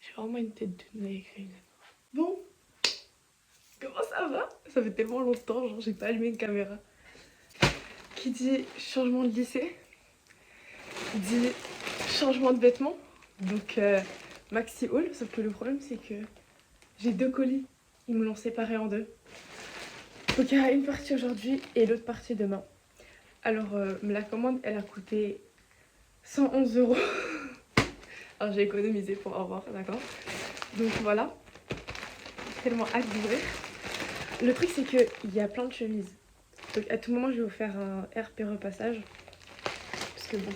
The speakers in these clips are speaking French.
J'ai vraiment une tête de nez avec une... Bon, comment ça va? Ça fait tellement longtemps, genre j'ai pas allumé une caméra. Qui dit changement de lycée dit changement de vêtements. Donc maxi haul, sauf que le problème c'est que j'ai 2 colis. Ils me l'ont séparé en 2. Donc il y a une partie aujourd'hui et l'autre partie demain. Alors la commande elle a coûté 111 €. Alors j'ai économisé pour avoir, d'accord. Donc voilà, tellement hâte d'ouvrir. Le truc c'est qu'il y a plein de chemises. Donc à tout moment je vais vous faire un RP repassage. Parce que bon.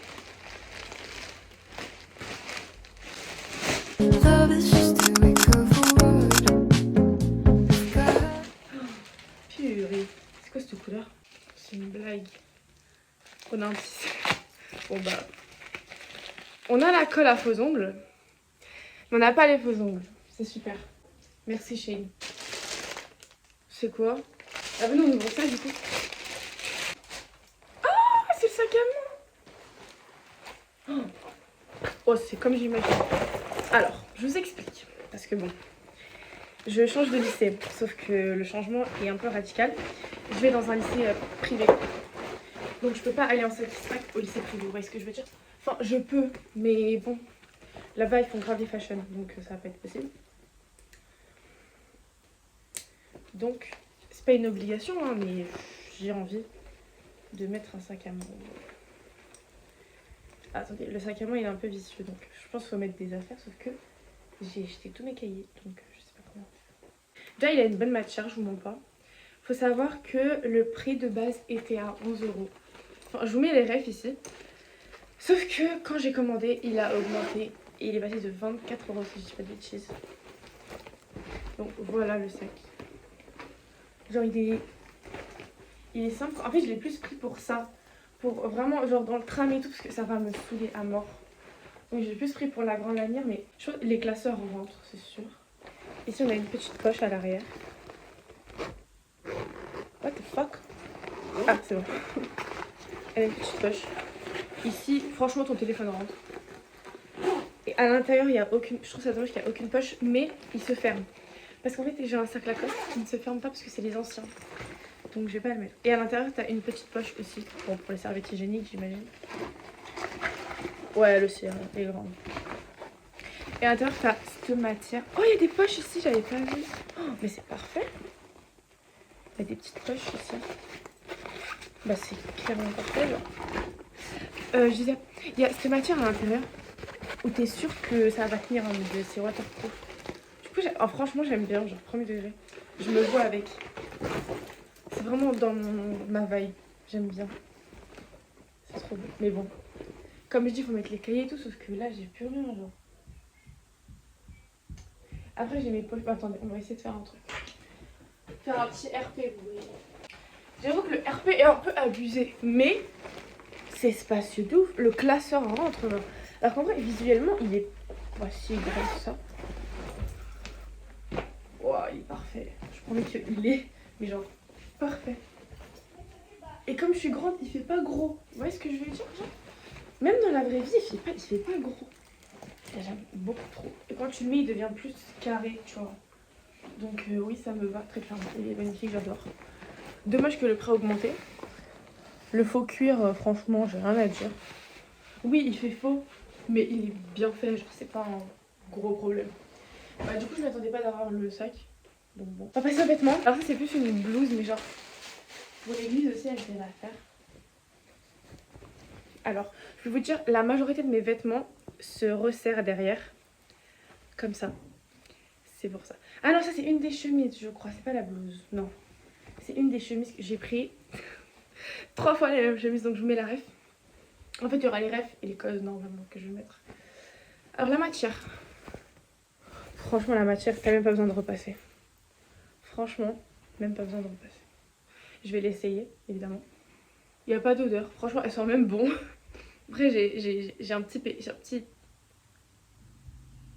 Purée, c'est quoi cette couleur? C'est une blague. On a un petit... Bon bah... On a la colle à faux ongles. Mais on n'a pas les faux ongles. C'est super. Merci Shane. C'est quoi? Ah mais non, on ouvre ça du coup. Ah, c'est le sac à main. Oh, c'est comme j'imagine. Alors, je vous explique. Parce que bon, je change de lycée. Sauf que le changement est un peu radical. Je vais dans un lycée privé. Donc je peux pas aller en satisfac au lycée privé. Vous voyez ce que je veux dire? Enfin, je peux, mais bon. Là-bas, ils font grave des fashion. Donc ça va pas être possible. Donc, c'est pas une obligation, hein, mais j'ai envie de mettre un sac à main. Ah, attendez, le sac à main il est un peu vicieux, donc je pense qu'il faut mettre des affaires, sauf que j'ai jeté tous mes cahiers, donc je sais pas comment faire. Déjà, il a une bonne matière, je vous mens pas. Faut savoir que le prix de base était à 11 €. Enfin, je vous mets les refs ici. Sauf que quand j'ai commandé, il a augmenté et il est passé de 24 € si je dis pas de bêtises. Donc voilà le sac. Genre il est simple. En fait, je l'ai plus pris pour ça. Pour vraiment, genre dans le tram et tout, parce que ça va me saouler à mort. Donc j'ai plus pris pour la grande lanière, mais je trouve les classeurs rentrent, c'est sûr. Ici, on a une petite poche à l'arrière. What the fuck? Ah, c'est bon. Elle a une petite poche. Ici, franchement, ton téléphone rentre. Et à l'intérieur, il y a aucune... Je trouve ça dommage qu'il n'y a aucune poche, mais il se ferme. Parce qu'en fait, j'ai un sac Lacoste qui ne se ferme pas parce que c'est les anciens. Donc je vais pas le mettre. Et à l'intérieur, t'as une petite poche aussi. Bon, pour les serviettes hygiéniques, j'imagine. Ouais, elle aussi, elle est grande. Et à l'intérieur, t'as cette matière. Oh, il y a des poches ici, j'avais pas vu. Oh, mais c'est parfait. Il y a des petites poches ici. Bah, c'est clairement parfait, genre. Je disais, il y a cette matière à l'intérieur où t'es sûr que ça va tenir en mode c'est waterproof. Du coup, franchement, j'aime bien, genre, premier degré. Je me vois avec. C'est vraiment dans ma vibe. J'aime bien. C'est trop beau. Mais bon. Comme je dis, il faut mettre les cahiers et tout, sauf que là, j'ai plus rien, genre. Après, j'ai mes poches. Attendez, on va essayer de faire un truc. Faire un petit RP, vous voyez. J'avoue que le RP est un peu abusé, mais c'est spacieux de ouf. Le classeur rentre. Alors qu'en vrai, visuellement, il est pas si grand que ça. Wow, il est parfait. Je promets qu'il est, mais genre, parfait. Et comme je suis grande, il fait pas gros. Vous voyez ce que je veux dire, genre? Même dans la vraie vie, il fait pas gros. J'aime beaucoup trop. Et quand tu le mets, il devient plus carré, tu vois. Donc oui, ça me va très clairement. Il est magnifique, j'adore. Dommage que le prix a augmenté. Le faux cuir, franchement, j'ai rien à dire. Oui, il fait faux, mais il est bien fait. Genre, c'est pas un gros problème. Bah, du coup, je m'attendais pas d'avoir le sac. Donc bon. On va passer aux vêtements. Alors ça, c'est plus une blouse, mais genre... Pour l'église aussi, elle fait l'affaire. Alors, je vais vous dire, la majorité de mes vêtements se resserrent derrière. Comme ça. C'est pour ça. Ah non, ça c'est une des chemises, je crois. C'est pas la blouse. Non. C'est une des chemises que j'ai pris 3 fois les mêmes chemises, donc je vous mets la ref. En fait, il y aura les refs et les causes normalement que je vais mettre. Alors, la matière. Franchement, la matière, t'as même pas besoin de repasser. Franchement, même pas besoin de repasser. Je vais l'essayer, évidemment. Il n'y a pas d'odeur. Franchement, elles sont même bon. Après, j'ai un petit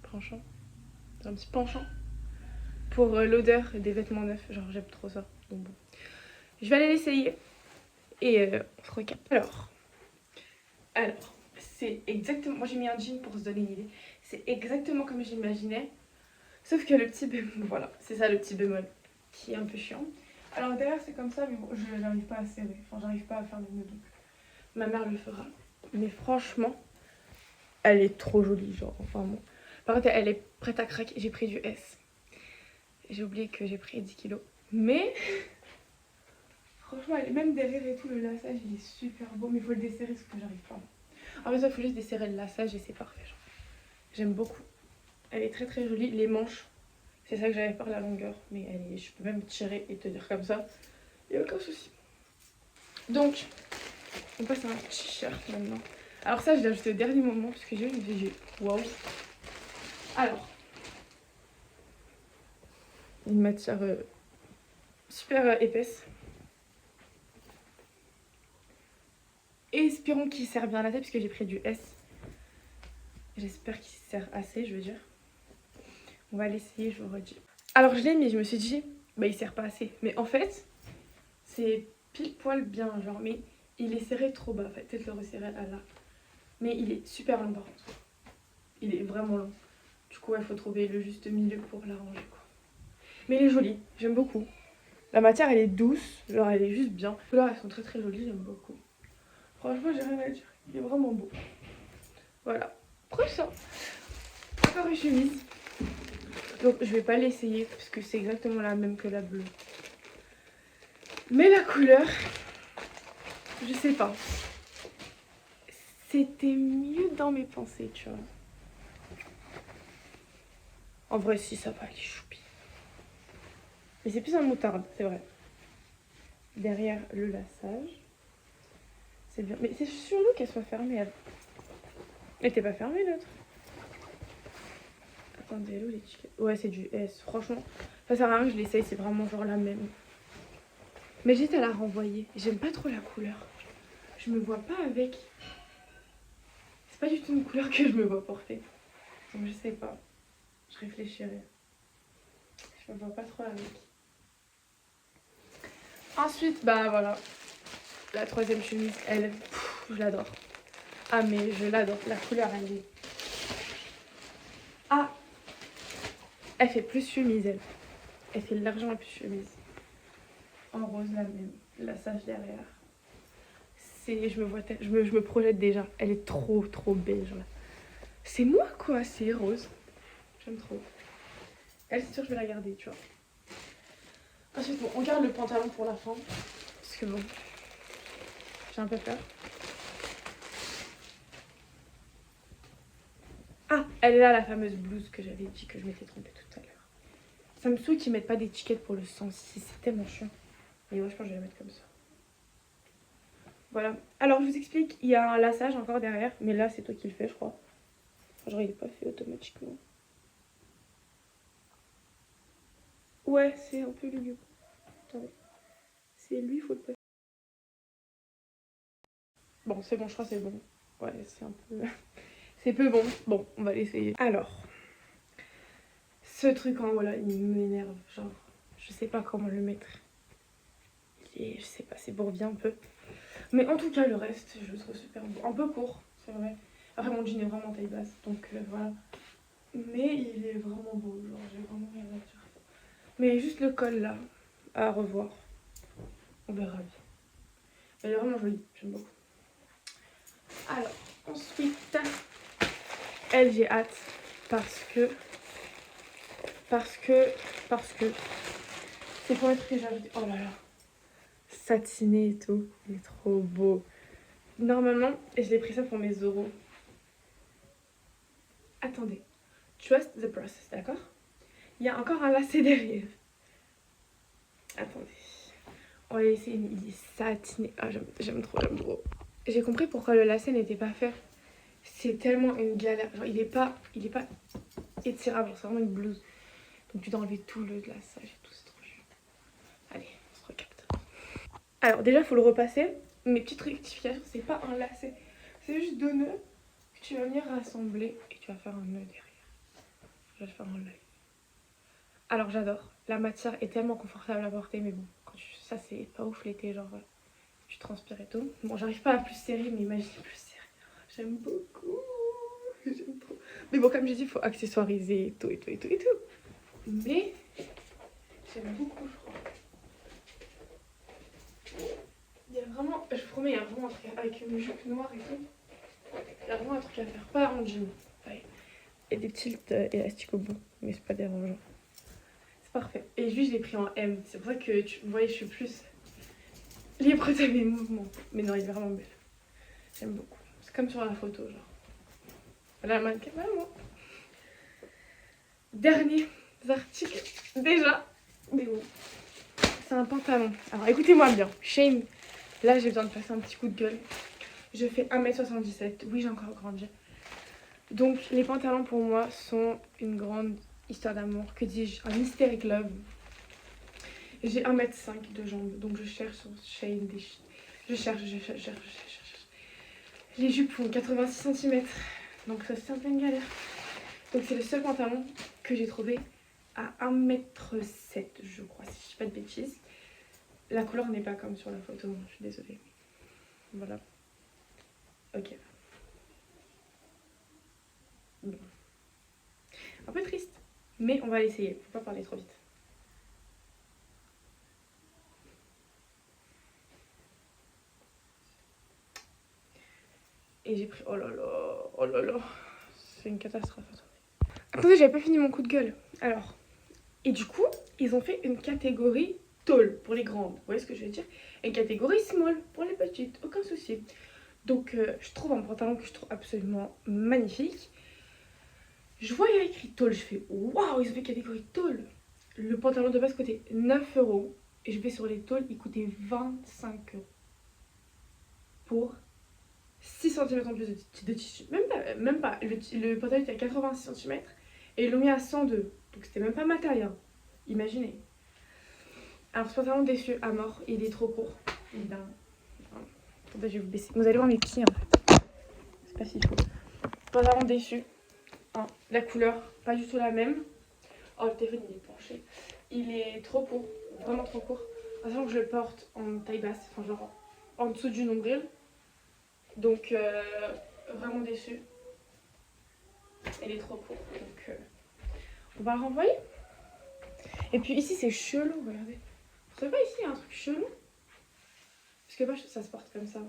penchant. Un petit penchant pour l'odeur des vêtements neufs. Genre, j'aime trop ça. Donc bon. Je vais aller l'essayer. Et on se recapte. Alors, c'est exactement... Moi j'ai mis un jean pour se donner une idée. C'est exactement comme j'imaginais. Sauf que le petit bémol, voilà, c'est ça le petit bémol qui est un peu chiant. Alors derrière c'est comme ça, mais bon, je n'arrive pas à serrer. Enfin, j'arrive pas à faire le nœud. Donc ma mère le fera. Mais franchement, elle est trop jolie, genre. Enfin bon. Par contre, elle est prête à craquer. J'ai pris du S. J'ai oublié que j'ai pris 10 kilos. Mais franchement, même derrière et tout, le lassage il est super beau. Mais il faut le desserrer parce que j'arrive pas. En fait, il faut juste desserrer le lassage et c'est parfait. J'aime beaucoup. Elle est très très jolie. Les manches, c'est ça que j'avais peur, la longueur. Mais elle est... je peux même tirer et te dire comme ça. Il n'y a aucun souci. Donc, on passe à un t-shirt maintenant. Alors ça, je l'ai ajouté au dernier moment parce que j'ai eu une VG. Waouh. Alors, une matière super épaisse. Et espérons qu'il sert bien à la tête parce que j'ai pris du S. J'espère qu'il sert assez, je veux dire. On va l'essayer, je vous redis. Alors je l'ai mis, je me suis dit, bah il sert pas assez. Mais en fait, c'est pile poil bien, genre, mais il est serré trop bas. Enfin, peut-être le resserrer à là. Mais il est super long par contre. Il est vraiment long. Du coup, il faut trouver le juste milieu pour l'arranger, quoi. Mais il est joli, j'aime beaucoup. La matière, elle est douce, genre elle est juste bien. Les couleurs, elles sont très très jolies, j'aime beaucoup. Franchement, j'ai rien à dire. Il est vraiment beau. Voilà. Prochain. Encore une chemise. Donc, je vais pas l'essayer parce que c'est exactement la même que la bleue. Mais la couleur, je sais pas. C'était mieux dans mes pensées, tu vois. En vrai, si, ça va, elle est choupie. Mais c'est plus un moutarde, c'est vrai. Derrière le lassage. C'est bien. Mais c'est sûr qu'elle soit fermée. Elle était pas fermée, l'autre. Attendez, elle est où l'étiquette? Ouais, c'est du S. Franchement, ça sert à rien que je l'essaye, c'est vraiment genre la même. Mais j'hésite à la renvoyer. J'aime pas trop la couleur. Je me vois pas avec. C'est pas du tout une couleur que je me vois porter. Donc je sais pas. Je réfléchirai. Je me vois pas trop avec. Ensuite, bah voilà. La troisième chemise, elle, je l'adore. Ah mais je l'adore. La couleur, elle est... Ah, elle fait plus chemise, elle. Elle fait largement plus chemise. En rose, la même. Lassage derrière. Je me vois je me projette déjà. Elle est trop trop beige là. C'est moi quoi, c'est rose. J'aime trop. Elle, c'est sûr que je vais la garder, tu vois. Ensuite, bon, on garde le pantalon pour la fin. Parce que bon, j'ai un peu peur. Ah, elle est là, la fameuse blouse que j'avais dit que je m'étais trompée tout à l'heure. Ça me saoule qu'ils mettent pas d'étiquette pour le 106, c'est tellement chiant. Mais ouais, je pense que je vais la mettre comme ça. Voilà. Alors, je vous explique, il y a un lassage encore derrière. Mais là, c'est toi qui le fais, je crois. Genre, il est pas fait automatiquement. Ouais, c'est un peu lugubre. Attendez. C'est lui, il faut le passer. Bon, c'est bon, je crois que c'est bon. Ouais, c'est un peu... c'est peu bon. Bon, on va l'essayer. Alors, ce truc en haut là, il m'énerve. Genre, je sais pas comment le mettre. Je sais pas, c'est bourbier un peu. Mais en tout cas, le reste, je le trouve super beau. Un peu court, c'est vrai. Après, mon jean est vraiment taille basse, donc voilà. Mais il est vraiment beau, genre, j'ai vraiment rien à dire. Mais juste le col là, à revoir. On verra bien. Elle est vraiment jolie, j'aime beaucoup. Alors, ensuite, elle, j'ai hâte parce que c'est pour être que j'ai ajouté. Oh là là, satiné et tout, il est trop beau. Normalement, je l'ai pris ça pour mes oraux. Attendez, trust the process, d'accord? Il y a encore un lacet derrière. Attendez, on va essayer. Il est satiné. Ah, j'aime trop, j'aime trop. J'ai compris pourquoi le lacet n'était pas fait. C'est tellement une galère. Genre, il est pas étirable. C'est vraiment une blouse. Donc tu dois enlever tout le lassage et tout. C'est trop chiant. Allez, on se recapte. Alors déjà, il faut le repasser. Mes petites rectifications, c'est pas un lacet. C'est juste deux nœuds que tu vas venir rassembler et tu vas faire un nœud derrière. Je vais le faire en live. Alors j'adore. La matière est tellement confortable à porter, mais bon, ça c'est pas ouf l'été, genre tu transpires et tout. Bon, j'arrive pas à plus serrer, mais imaginez plus serré. J'aime beaucoup. J'aime trop. Mais bon, comme j'ai dit, il faut accessoiriser et tout, et tout, et tout, et tout. Mais j'aime beaucoup, je crois. Il y a vraiment, je vous promets, il y a vraiment un truc avec une jupe noire et tout. Il y a vraiment un truc à faire. Pas en jean. Ouais. Et des tilts élastiques au bout. Mais c'est pas dérangeant. C'est parfait. Et lui, je l'ai pris en M. C'est pour ça que vous voyez, je suis plus libre de mes mouvements. Mais non, il est vraiment belle. J'aime beaucoup. C'est comme sur la photo, genre. Voilà, mannequin, voilà moi. Dernier article. Déjà. Mais bon. C'est un pantalon. Alors écoutez-moi bien. Shane, là j'ai besoin de passer un petit coup de gueule. Je fais 1m77. Oui, j'ai encore grandi. Donc les pantalons pour moi sont une grande histoire d'amour. Que dis-je? Un hysteric love. J'ai 1m5 de jambes. Donc je cherche sur Shane des... Je cherche. Les jupes font 86 cm. Donc ça c'est un peu une galère. Donc c'est le seul pantalon que j'ai trouvé à 1m7 je crois, si je dis pas de bêtises. La couleur n'est pas comme sur la photo, je suis désolée. Voilà. Ok. Bon. Un peu triste, mais on va l'essayer, faut pas parler trop vite. Et j'ai pris... Oh là là, c'est une catastrophe. Attendez, j'avais pas fini mon coup de gueule. Alors, et du coup, ils ont fait une catégorie tall pour les grandes. Vous voyez ce que je veux dire? Et une catégorie small pour les petites, aucun souci. Donc, je trouve un pantalon que je trouve absolument magnifique. Je vois il y a écrit tall, je fais waouh, ils ont fait catégorie tall. Le pantalon de base coûtait 9 € et je vais sur les tall, il coûtait 25 € pour 6 cm en plus de tissu. Même pas. Le pantalon était à 86 cm et ils l'ont mis à 102. Donc c'était même pas ma taille, hein. Imaginez. Alors ce pantalon déçu à mort, il est trop court, évidemment. Attendez, je vais vous baisser. Vous allez voir mes pieds en fait. C'est pas si chaud. Pantalon déçu. Hein. La couleur, pas du tout la même. Oh, le téléphone il est penché. Il est trop court, vraiment trop court. De toute façon, je le porte en taille basse, enfin genre en dessous du nombril. Donc vraiment déçue. Il est trop court. Donc on va le renvoyer. Et puis ici c'est chelou, regardez. Vous savez pas ici il y a un truc chelou? Parce que moi ça se porte comme ça.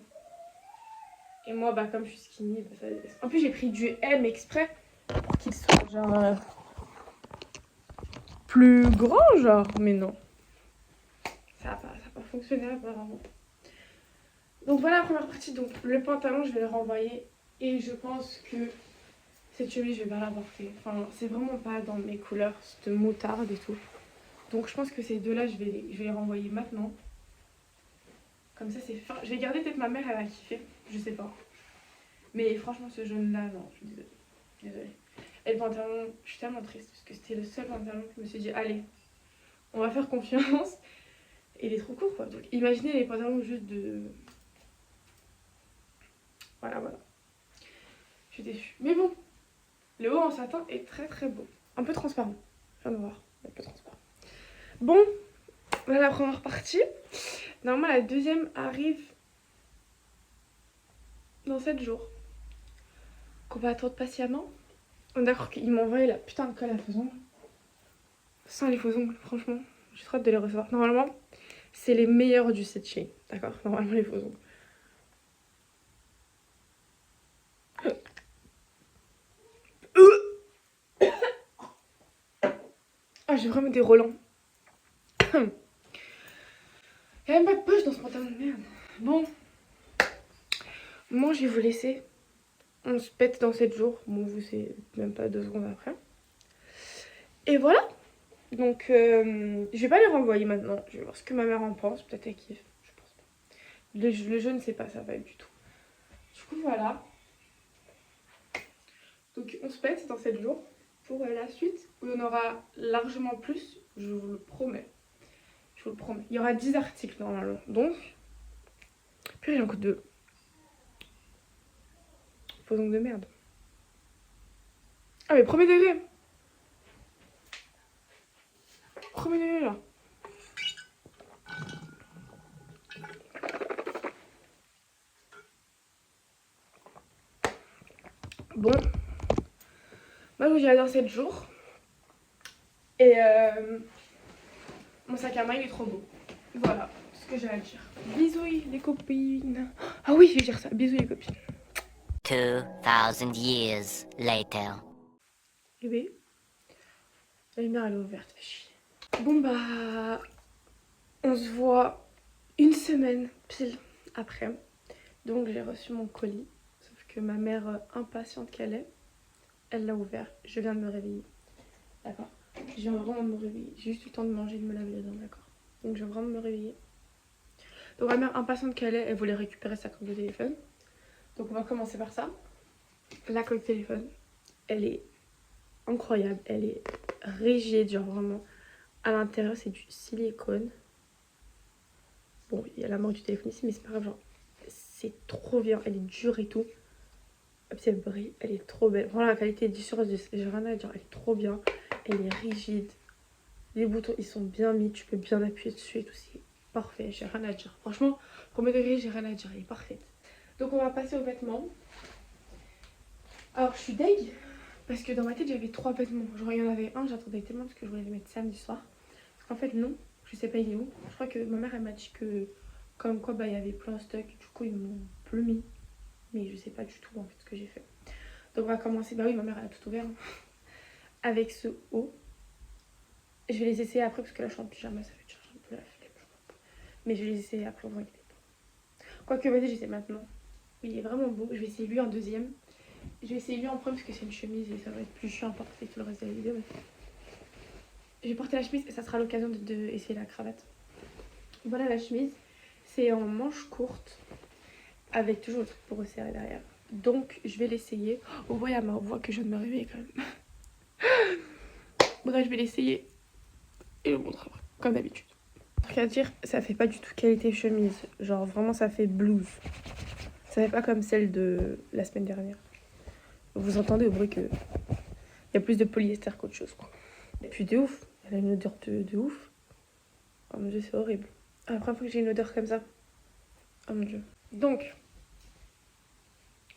Et moi bah comme je suis skinny, bah, ça dépasse. En plus j'ai pris du M exprès pour qu'il soit genre plus grand genre. Mais non. Ça n'a pas fonctionné apparemment. Donc voilà la première partie. Donc le pantalon je vais le renvoyer. Et je pense que cette chemise je vais pas la porter. Enfin c'est vraiment pas dans mes couleurs de moutarde et tout. Donc je pense que ces deux là je vais les renvoyer maintenant. Comme ça c'est fin. Je vais garder peut-être ma mère, elle a kiffé. Je sais pas. Mais franchement ce jaune là non, je suis désolée. Désolée. Et le pantalon, je suis tellement triste parce que c'était le seul pantalon que je me suis dit allez, on va faire confiance. Et il est trop court quoi. Donc imaginez les pantalons juste de... Voilà. Je suis déçue. Mais bon, le haut en satin est très très beau. Un peu transparent. Je viens de voir. Un peu transparent. Bon, voilà la première partie. Normalement la deuxième arrive dans 7 jours. Qu'on va attendre patiemment. On est d'accord qu'ils m'ont envoyé la putain de colle à faux ongles. Sans les faux ongles, franchement. J'ai trop hâte de les recevoir. Normalement, c'est les meilleurs du set Shein. D'accord? Normalement les faux ongles. Ah, j'ai vraiment des relents. Il n'y a même pas de poche dans ce pantalon de merde. Bon. Moi, je vais vous laisser. On se pète dans 7 jours. Bon, vous, c'est même pas 2 secondes après. Et voilà. Donc, je vais pas les renvoyer maintenant. Je vais voir ce que ma mère en pense. Peut-être elle kiffe. Je pense pas. Le jaune, c'est pas sa vibe du tout. Du coup, voilà. Donc, on se pète dans 7 jours. Pour la suite, où il y en aura largement plus. Je vous le promets. Je vous le promets. Il y aura 10 articles normalement. Donc, puis il y en a que 2. Faux ongles de merde. Ah mais premier degré. Premier degré là. Bon, moi j'adore 7 jours. Et mon sac à main il est trop beau. Voilà ce que j'ai à dire. Bisous les copines. Ah oui, je vais dire ça. Bisous les copines. 2000 years later. Bébé, la lumière elle est ouverte, fais chier. Bon bah, on se voit une semaine pile après. Donc j'ai reçu mon colis. Sauf que ma mère, impatiente qu'elle est, elle l'a ouvert. Je viens de me réveiller. D'accord. Je viens vraiment de me réveiller. J'ai juste eu le temps de manger et de me laver les dents, d'accord. Donc je viens vraiment de me réveiller. Donc ma mère, impatiente qu'elle est, elle voulait récupérer sa coque de téléphone. Donc on va commencer par ça. La coque de téléphone, elle est incroyable. Elle est rigide, genre vraiment. À l'intérieur, c'est du silicone. Bon, il y a la marque du téléphone ici, mais c'est pas grave, genre, c'est trop bien. Elle est dure et tout. Hop, elle brille, elle est trop belle. Vraiment, la qualité est 10 sur 10. J'ai rien à dire, elle est trop bien. Elle est rigide. Les boutons, ils sont bien mis. Tu peux bien appuyer dessus et tout. C'est parfait, j'ai rien à dire. Franchement, premier degré, j'ai rien à dire. Elle est parfaite. Donc, on va passer aux vêtements. Alors, je suis deg. Parce que dans ma tête, j'avais 3 vêtements. Genre, il y en avait un, j'attendais tellement parce que je voulais les mettre samedi soir. Parce qu'en fait, non, je sais pas, il est où. Je crois que ma mère, elle m'a dit que, comme quoi, bah, il y avait plein de stock. Du coup, ils m'ont plus mis. Mais je sais pas du tout, en fait, ce que j'ai fait. Donc, on va commencer. Bah oui, ma mère, elle a tout ouvert. Hein. Avec ce haut. Je vais les essayer après parce que là, je suis en pyjama, ça fait changer un peu la flemme. Mais je vais les essayer après, vous inquiétez pas. Quoique, vas-y, j'essaie maintenant. Il est vraiment beau. Je vais essayer lui en deuxième. Je vais essayer lui en premier parce que c'est une chemise et ça va être plus chiant à porter tout le reste de la vidéo. Mais... je vais porter la chemise et ça sera l'occasion de essayer la cravate. Voilà la chemise. C'est en manche courte avec toujours le truc pour resserrer derrière. Donc je vais l'essayer. Oh voilà, on voit que je viens de me réveiller quand même. Bref, je vais l'essayer et le montrer après, comme d'habitude. Truc à dire, ça fait pas du tout qualité chemise. Genre vraiment ça fait blouse. Ça fait pas comme celle de la semaine dernière. Vous entendez au bruit que il y a plus de polyester qu'autre chose quoi. Et puis de ouf, elle a une odeur de ouf. Oh mon dieu, c'est horrible. Ah, la première fois que j'ai une odeur comme ça. Oh mon dieu. Donc.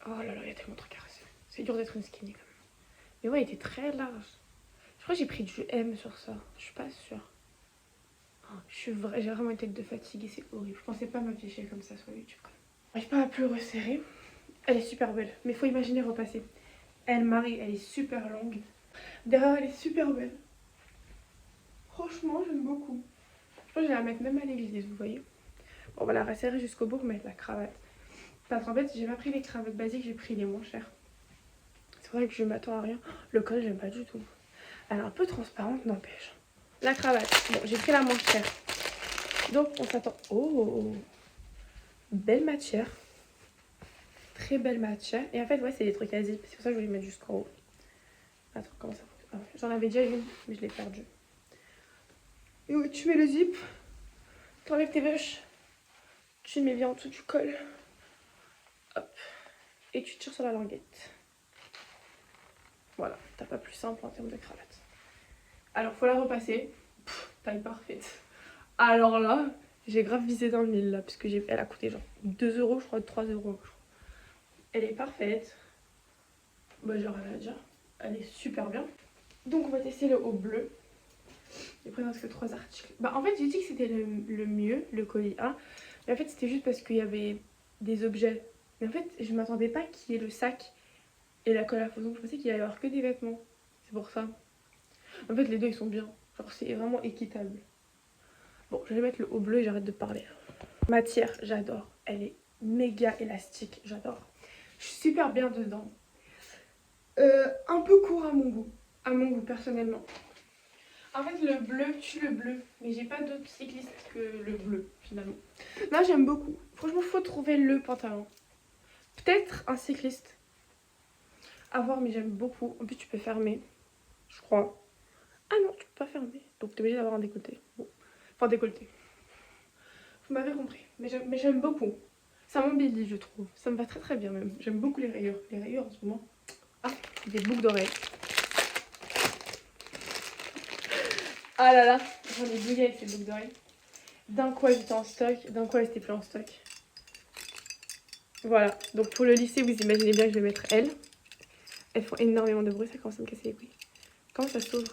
Oh là là, il y a tellement de trucs à rincer. C'est dur d'être une skinny quand même. Mais ouais, il était très large. Je crois que j'ai pris du M sur ça. Je suis pas sûre. Oh, j'ai vraiment une tête de fatiguée, c'est horrible. Je pensais pas m'afficher comme ça sur YouTube. J'arrive pas à plus resserrer. Elle est super belle. Mais faut imaginer repasser. Elle marie, elle est super longue. Derrière, elle est super belle. Franchement, j'aime beaucoup. Je pense que je vais la mettre même à l'église, vous voyez. Bon, on va la resserrer jusqu'au bout, mettre la cravate. Parce qu'en fait, j'ai pas pris les cravates basiques, j'ai pris les moins chères. C'est vrai que je m'attends à rien. Le col, j'aime pas du tout. Elle est un peu transparente, n'empêche. La cravate. Bon, j'ai pris la moins chère. Donc, on s'attend. Oh, belle matière. Très belle matière. Et en fait, ouais, c'est des trucs à zip. C'est pour ça que je voulais mettre jusqu'en haut. Attends, comment ça fonctionne? J'en avais déjà une, mais je l'ai perdue. Et ouais, tu mets le zip. T'enlèves tes bûches. Tu le mets bien en dessous du col. Hop. Et tu tires sur la languette. Voilà, t'as pas plus simple en termes de cravate. Alors, faut la repasser. Taille parfaite. Alors là, j'ai grave visé dans le mille là, parce que elle a coûté genre 2 euros, je crois, 3 euros. Elle est parfaite. Bah, j'ai rien à dire. Elle est super bien. Donc, on va tester le haut bleu. Il présente que 3 articles. Bah, en fait, j'ai dit que c'était le mieux, le colis 1. Mais en fait, c'était juste parce qu'il y avait des objets. Mais en fait, je m'attendais pas qu'il y ait le sac et la colle à faux. Donc, je pensais qu'il allait y avoir que des vêtements. C'est pour ça. En fait, les deux, ils sont bien. Genre, c'est vraiment équitable. Bon, je vais mettre le haut bleu et j'arrête de parler. Matière, j'adore. Elle est méga élastique, j'adore. Je suis super bien dedans. Un peu court à mon goût personnellement. En fait, le bleu tue le bleu, mais j'ai pas d'autre cycliste que le bleu finalement. Là, j'aime beaucoup. Franchement, faut trouver le pantalon. Peut-être un cycliste. À voir, mais j'aime beaucoup. En plus, tu peux fermer, je crois. Ah non, tu peux pas fermer. Donc, t'es obligé d'avoir un décolleté. Bon. Enfin, décolleté. Vous m'avez compris. Mais j'aime beaucoup. Ça m'embellit, je trouve. Ça me va très très bien même. J'aime beaucoup les rayures. Les rayures en ce moment. Ah, des boucles d'oreilles. Ah là là, j'en ai bouillé avec ces boucles d'oreilles. D'un coup, elles étaient en stock. D'un coup, elles étaient plus en stock. Voilà. Donc pour le lycée, vous imaginez bien que je vais mettre elle. Elles font énormément de bruit, ça commence à me casser les couilles. Comment ça s'ouvre?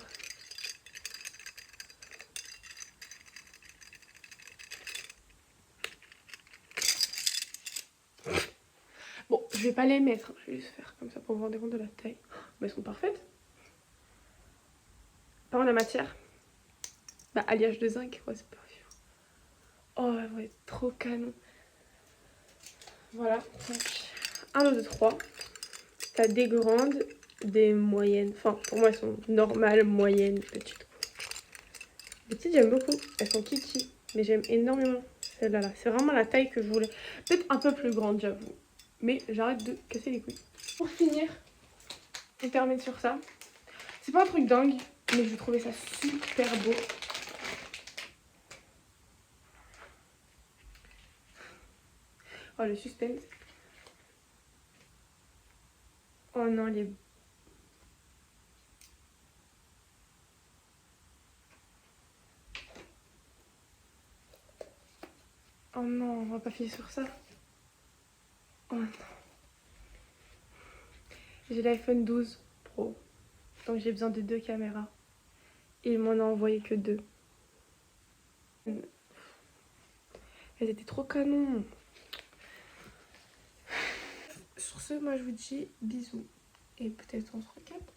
Bon, je vais pas les mettre, je vais juste faire comme ça pour vous rendre compte de la taille. Mais elles sont parfaites. Par contre, la matière, bah, alliage de zinc, quoi, c'est pas vieux. Oh, elles vont être trop canon. Voilà, donc 1, 2, 3. T'as des grandes, des moyennes. Enfin, pour moi, elles sont normales, moyennes, petites. Les petites, j'aime beaucoup. Elles sont kiki, mais j'aime énormément celle-là. Là. C'est vraiment la taille que je voulais. Peut-être un peu plus grande, j'avoue. Mais j'arrête de casser les couilles. Pour finir, on termine sur ça. C'est pas un truc dingue, mais je trouvais ça super beau. Oh, le suspense. Oh non, les... Oh non, on va pas finir sur ça. Oh non. J'ai l'iPhone 12 Pro. Donc j'ai besoin de 2 caméras. Et il m'en a envoyé que 2. Elles étaient trop canon. Sur ce, moi je vous dis bisous. Et peut-être on se recapte.